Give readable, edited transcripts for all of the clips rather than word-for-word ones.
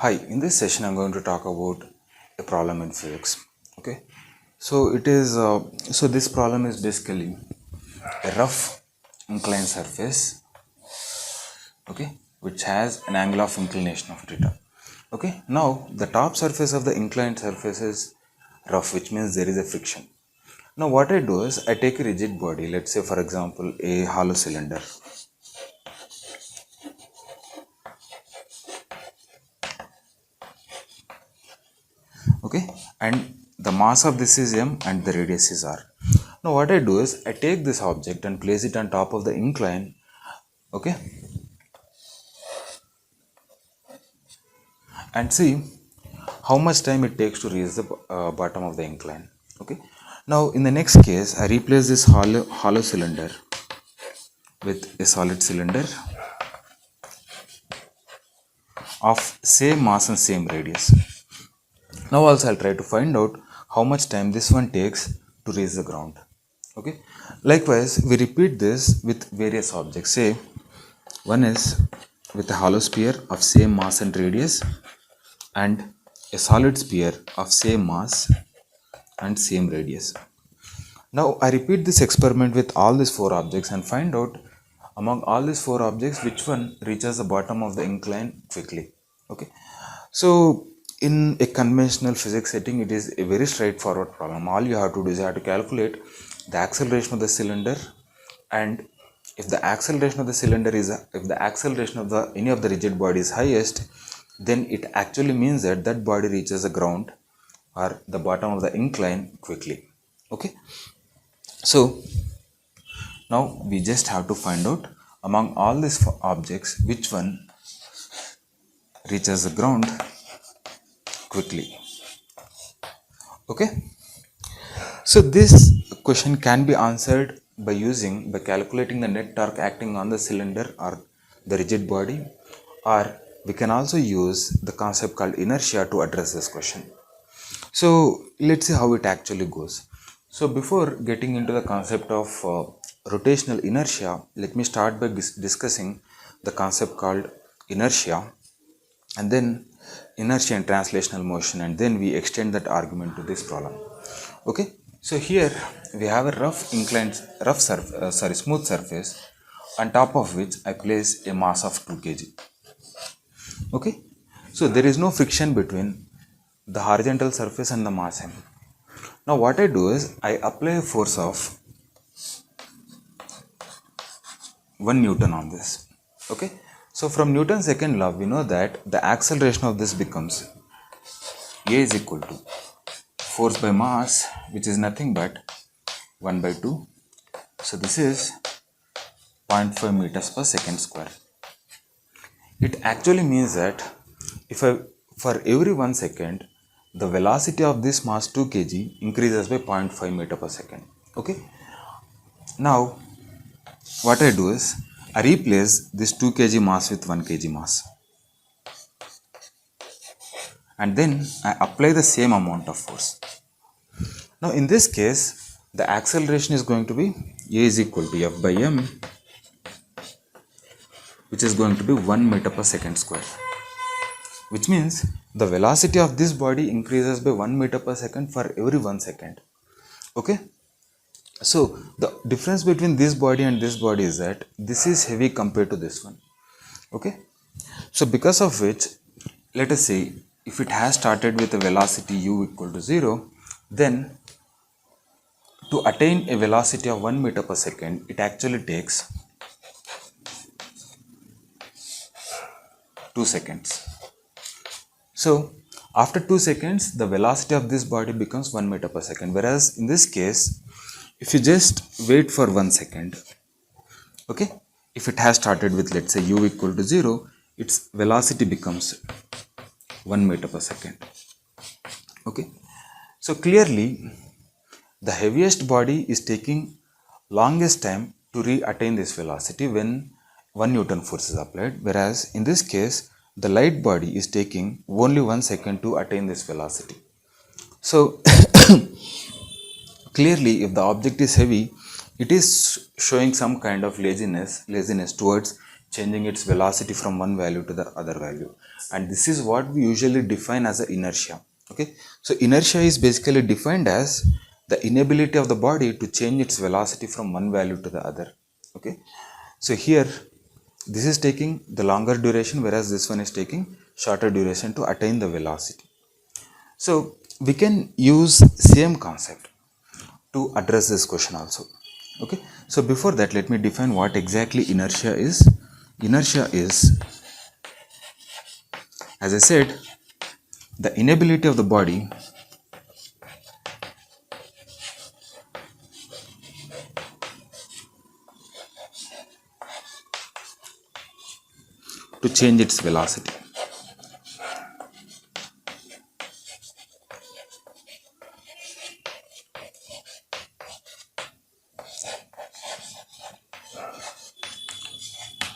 Hi, in this session I'm going to talk about a problem in physics. Okay, so this problem is basically a rough inclined surface, okay, which has an angle of inclination of theta. Okay, now the top surface of the inclined surface is rough, which means there is a friction. Now what I do is I take a rigid body, let's say for example a hollow cylinder. Okay, and the mass of this is m and the radius is r. Now what I do is I take this object and place it on top of the incline. Okay, and see how much time it takes to reach the bottom of the incline. Okay, now in the next case I replace this hollow cylinder with a solid cylinder of same mass and same radius. Now also I'll try to find out how much time this one takes to reach the ground. Okay, likewise we repeat this with various objects. Say one is with a hollow sphere of same mass and radius and a solid sphere of same mass and same radius. Now I repeat this experiment with all these four objects and find out among all these four objects which one reaches the bottom of the incline quickly. Okay, so in a conventional physics setting it is a very straightforward problem. All you have to do is you have to calculate the acceleration of the cylinder, and if the acceleration of the cylinder is if the acceleration of the any of the rigid body is highest, then it actually means that that body reaches the ground or the bottom of the incline quickly. Okay, so now we just have to find out among all these objects which one reaches the ground quickly. Okay, so this question can be answered by calculating the net torque acting on the cylinder or the rigid body, or we can also use the concept called inertia to address this question. So let's see how it actually goes. So before getting into the concept of rotational inertia, let me start by discussing the concept called inertia, and then inertia and translational motion, and then we extend that argument to this problem. Okay, so here we have a smooth surface on top of which I place a mass of 2 kg. Okay, so there is no friction between the horizontal surface and the mass m. Now what I do is I apply a force of 1 Newton on this. Okay, so from Newton's second law we know that the acceleration of this becomes A is equal to force by mass, which is nothing but 1 by 2. So this is 0.5 meters per second square. It actually means that if I for every 1 second the velocity of this mass 2 kg increases by 0.5 meter per second. Okay, now what I do is I replace this 2 kg mass with 1 kg mass, and then I apply the same amount of force. Now in this case the acceleration is going to be A is equal to F by m, which is going to be 1 meter per second square, which means the velocity of this body increases by 1 meter per second for every 1 second. Okay, so the difference between this body and this body is that this is heavy compared to this one. Okay, so because of which, let us say if it has started with a velocity u equal to 0, then to attain a velocity of 1 meter per second it actually takes 2 seconds. So after 2 seconds the velocity of this body becomes 1 meter per second, whereas in this case if you just wait for 1 second, okay, if it has started with let's say u equal to 0, its velocity becomes 1 meter per second. Okay, so clearly the heaviest body is taking longest time to attain this velocity when 1 Newton force is applied, whereas in this case the light body is taking only 1 second to attain this velocity. So clearly if the object is heavy, it is showing some kind of laziness towards changing its velocity from one value to the other value, and this is what we usually define as a inertia. Okay, so inertia is basically defined as the inability of the body to change its velocity from one value to the other. Okay, so here this is taking the longer duration, whereas this one is taking shorter duration to attain the velocity. So we can use same concept to address this question also. Okay, so before that, let me define what exactly inertia is. Inertia is, as I said, the inability of the body to change its velocity.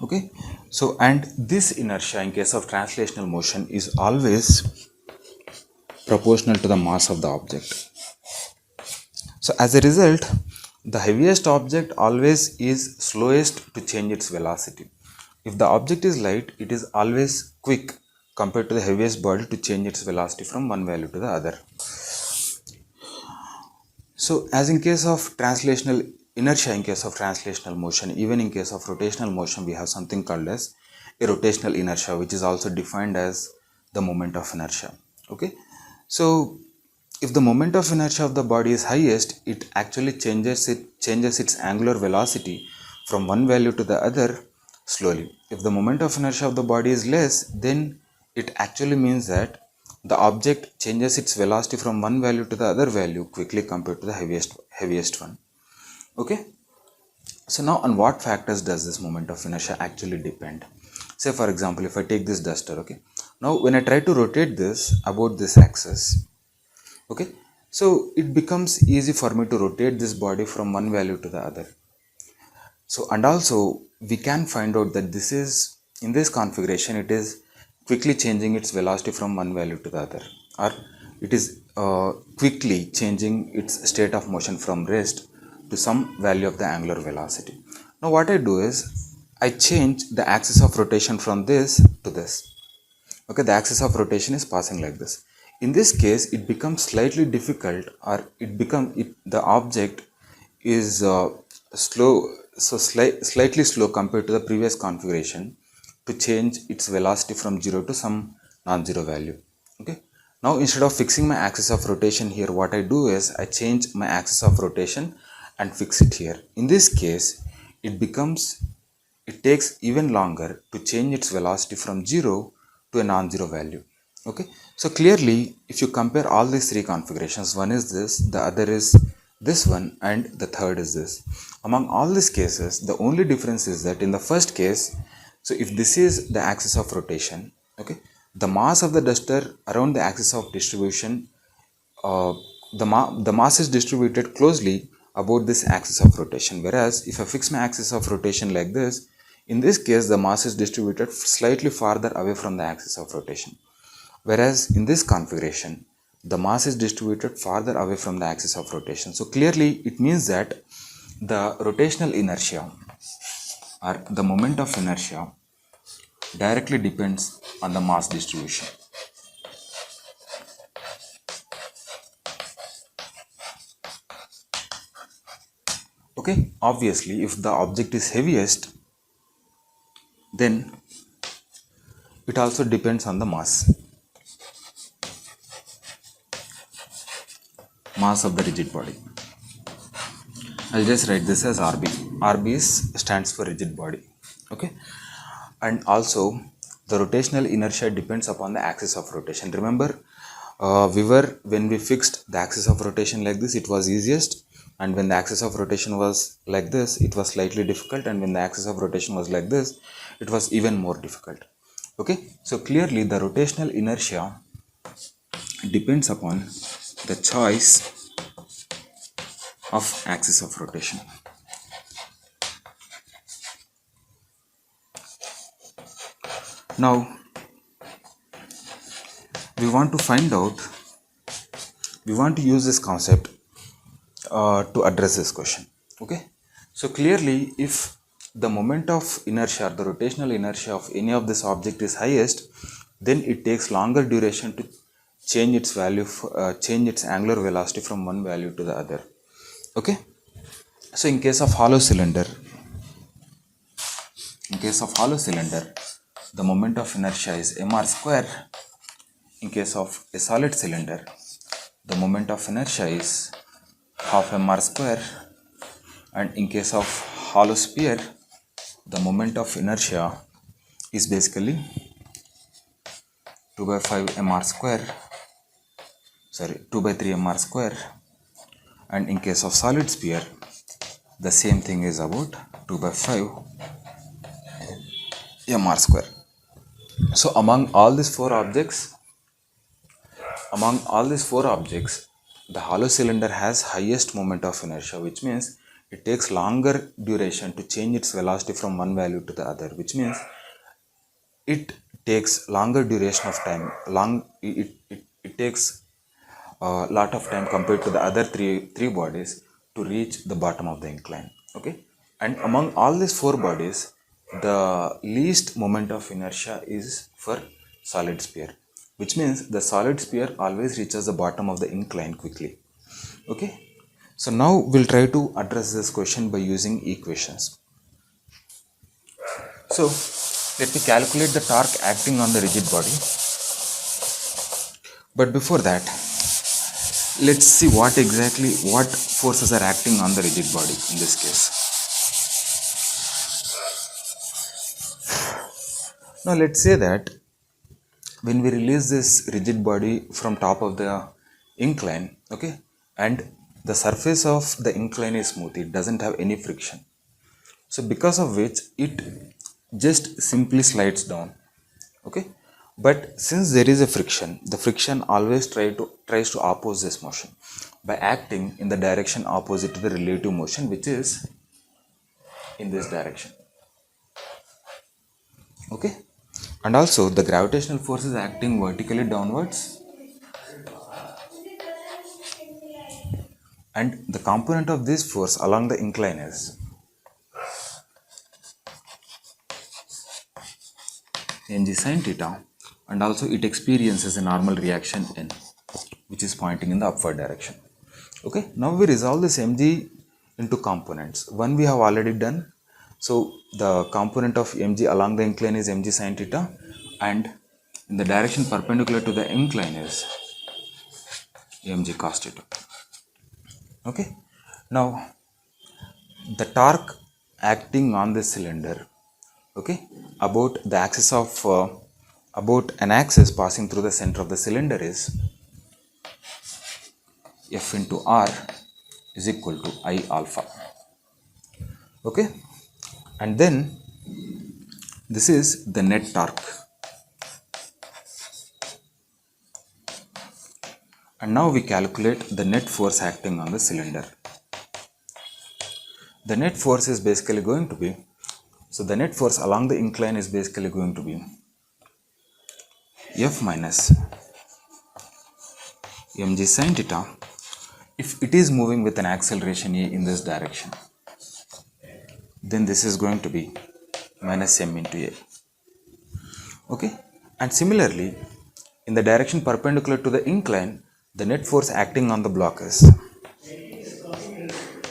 Okay, so and this inertia in case of translational motion is always proportional to the mass of the object. So as a result, the heaviest object always is slowest to change its velocity. If the object is light, it is always quick compared to the heaviest body to change its velocity from one value to the other. So as in case of translational inertia, in case of translational motion, even in case of rotational motion, we have something called as a rotational inertia, which is also defined as the moment of inertia. Okay, so if the moment of inertia of the body is highest, it actually changes its angular velocity from one value to the other slowly. If the moment of inertia of the body is less, then it actually means that the object changes its velocity from one value to the other value quickly compared to the heaviest one. Okay, so now on what factors does this moment of inertia actually depend? Say for example, if I take this duster, okay, now when I try to rotate this about this axis, okay, so it becomes easy for me to rotate this body from one value to the other. So and also we can find out that this is in this configuration, it is quickly changing its velocity from one value to the other, or it is quickly changing its state of motion from rest to some value of the angular velocity. Now what I do is I change the axis of rotation from this to this. Okay, the axis of rotation is passing like this. In this case, it becomes slightly difficult, or the object is slightly slow compared to the previous configuration to change its velocity from 0 to some non-zero value. Okay, now instead of fixing my axis of rotation here, what I do is I change my axis of rotation and fix it here. In this case, it takes even longer to change its velocity from 0 to a non-zero value. Okay, so clearly if you compare all these three configurations, one is this, the other is this one, and the third is this. Among all these cases, the only difference is that in the first case, so if this is the axis of rotation, okay, the mass of the duster around the axis of distribution, the mass is distributed closely about this axis of rotation, whereas if I fix my axis of rotation like this, in this case the mass is distributed slightly farther away from the axis of rotation, whereas in this configuration the mass is distributed farther away from the axis of rotation. So clearly it means that the rotational inertia or the moment of inertia directly depends on the mass distribution. Okay, obviously if the object is heaviest, then it also depends on the mass of the rigid body. I'll just write this as RB. RB stands for rigid body. Okay, and also the rotational inertia depends upon the axis of rotation. Remember, when we fixed the axis of rotation like this, it was easiest, and when the axis of rotation was like this, it was slightly difficult, and when the axis of rotation was like this, it was even more difficult. Okay, so clearly the rotational inertia depends upon the choice of axis of rotation. Now we want to use this concept to address this question. Okay, so clearly if the moment of inertia, the rotational inertia of any of this object is highest, then it takes longer duration to change its value, change its angular velocity from one value to the other. Okay. So in case of hollow cylinder, the moment of inertia is mr square. In case of a solid cylinder, the moment of inertia is half mr square, and in case of hollow sphere, the moment of inertia is basically 2 by 5 mr square, 2 by 3 mr square, and in case of solid sphere, the same thing is about 2 by 5 mr square. So among all these four objects, the hollow cylinder has highest moment of inertia, which means it takes longer duration to change its velocity from one value to the other, which means it takes longer duration of time. It takes a lot of time compared to the other three bodies to reach the bottom of the incline. Okay, and among all these four bodies, the least moment of inertia is for solid sphere, which means the solid sphere always reaches the bottom of the incline quickly. Okay, so now we'll try to address this question by using equations. So let me calculate the torque acting on the rigid body. But before that, let's see what forces are acting on the rigid body in this case. Now let's say that when we release this rigid body from top of the incline, okay, and the surface of the incline is smooth, it doesn't have any friction. So because of which it just simply slides down. Okay, but since there is a friction, the friction always tries to oppose this motion by acting in the direction opposite to the relative motion, which is in this direction. Okay, and also the gravitational force is acting vertically downwards, and the component of this force along the incline is mg sin theta, and also it experiences a normal reaction n, which is pointing in the upward direction. Okay, now we resolve this mg into components. One we have already done. So the component of mg along the incline is mg sin theta, and in the direction perpendicular to the incline is mg cos theta. Okay, now the torque acting on this cylinder, okay, about the axis of about an axis passing through the center of the cylinder is F into R is equal to I alpha. Okay, and then this is the net torque. And now we calculate the net force acting on the cylinder. The net force is basically going to be, so the net force along the incline is basically going to be F minus mg sin theta if it is moving with an acceleration a in this direction. Then this is going to be minus m into a. Okay, and similarly in the direction perpendicular to the incline, the net force acting on the block is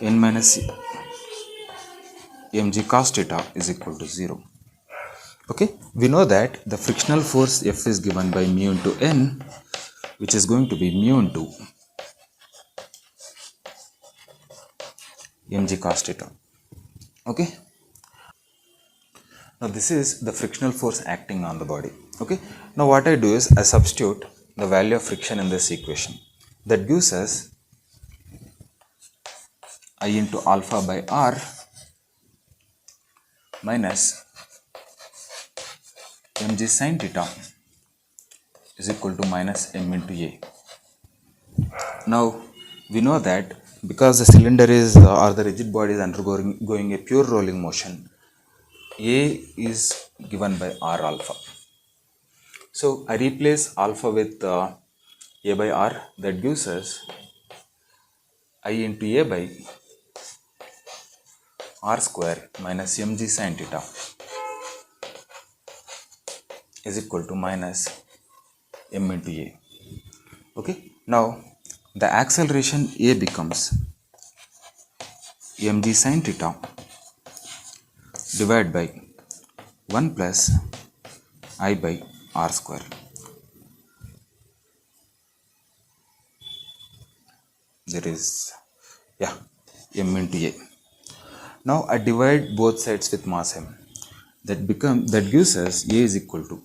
n minus mg cos theta is equal to 0. Okay, we know that the frictional force F is given by mu into n, which is going to be mu into mg cos theta. Okay, now this is the frictional force acting on the body. Okay, now what I do is I substitute the value of friction in this equation. That gives us I into alpha by R minus mg sin theta is equal to minus m into a. Now we know that because the cylinder is or the rigid body is undergoing a pure rolling motion, a is given by R alpha. So I replace alpha with a by R. That gives us I into a by r square minus mg sin theta is equal to minus m into a. Okay, now the acceleration a becomes mg sin theta divided by 1 plus I by r square. There is, yeah, m into a. Now I divide both sides with mass m. That gives us a is equal to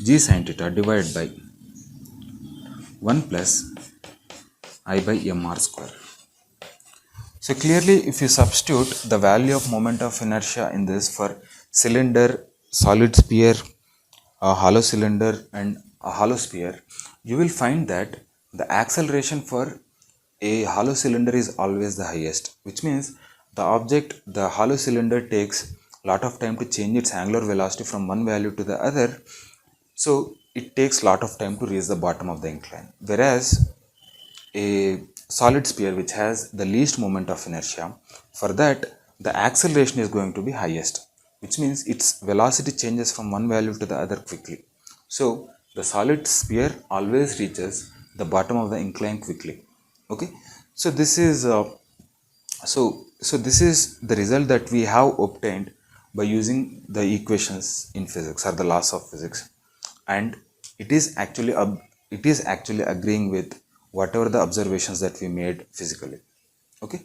g sin theta divided by 1 plus I by mr square. So clearly, if you substitute the value of moment of inertia in this for cylinder, solid sphere, a hollow cylinder and a hollow sphere, you will find that the acceleration for a hollow cylinder is always the highest, which means the hollow cylinder takes lot of time to change its angular velocity from one value to the other. So it takes lot of time to reach the bottom of the incline. Whereas a solid sphere which has the least moment of inertia, for that the acceleration is going to be highest, which means its velocity changes from one value to the other quickly. So the solid sphere always reaches the bottom of the incline quickly. Okay, so this is the result that we have obtained by using the equations in physics or the laws of physics, and it is actually agreeing with whatever the observations that we made physically. Okay.